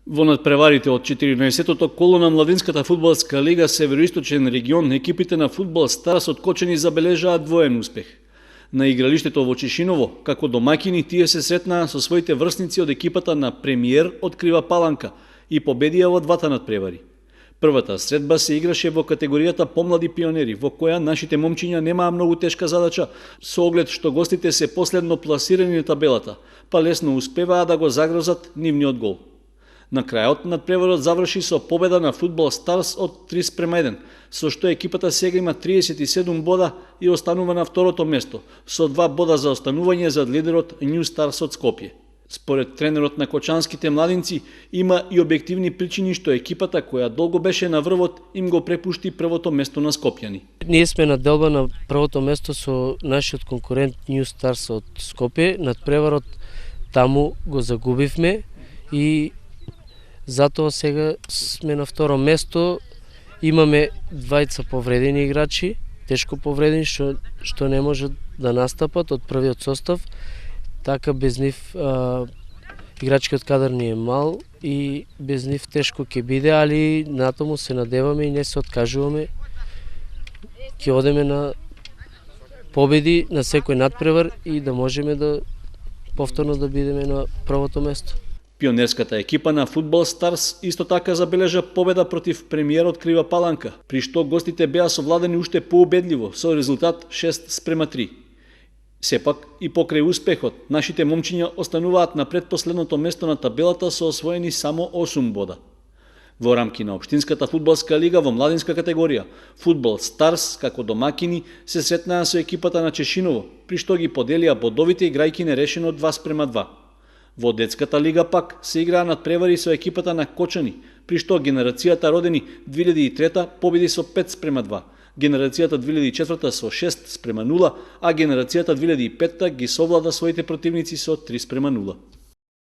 Во надпреварите од 14-тото коло на Младинската фудбалска лига Североисточен регион, екипите на фудбал Старс од Кочани забележаат двоен успех. На игралиштето во Чешиново, како домаќини, тие се сретнаа со своите врсници од екипата на Премиер од Крива Паланка и победија во двата надпревари. Првата средба се играше во категоријата помлади пионери, во која нашите момчиња немаа многу тешка задача, со оглед што гостите се последно пласирани на табелата, па лесно успеваа да го загрозат нивниот гол. На крајот надпреварот заврши со победа на фудбал Старс од 3:1, со што екипата сега има 37 бода и останува на второто место, со 2 бода за останување зад лидерот Нью Старс од Скопје. Според тренерот на кочанските младинци, има и објективни причини што екипата која долго беше на врвот им го препушти првото место на скопјани. Ние сме на делба на првото место со нашиот конкурент Нью Старс од Скопје. Надпреварот таму го загубивме и затоа сега сме на второ место. Имаме двајца повредени играчи, тешко повредени што не можат да настапат од првиот состав. Така без нив играчкиот кадар ни е мал и без нив тешко ќе биде, али натаму се надеваме и не се откажуваме. Ќе одеме на победи на секој надпревар и да можеме да повторно да бидеме на првото место. Пионерската екипа на фудбал Старс исто така забележа победа против Премиер од Крива Паланка, при што гостите беа совладани уште поубедливо со резултат 6:3. Сепак и покрај успехот, нашите момчиња остануваат на предпоследното место на табелата со освоени само 8 бода. Во рамки на Општинската фудбалска лига во младинска категорија, фудбал Старс како домаќини се сретнаа со екипата на Чешиново, при што ги поделија бодовите играјки нерешено 2:2. Во детската лига пак се играа надпревари со екипата на Кочани, при што генерацијата родени 2003 победи со 5:2, генерацијата 2004 со 6:0, а генерацијата 2005 ги совлада своите противници со 3:0.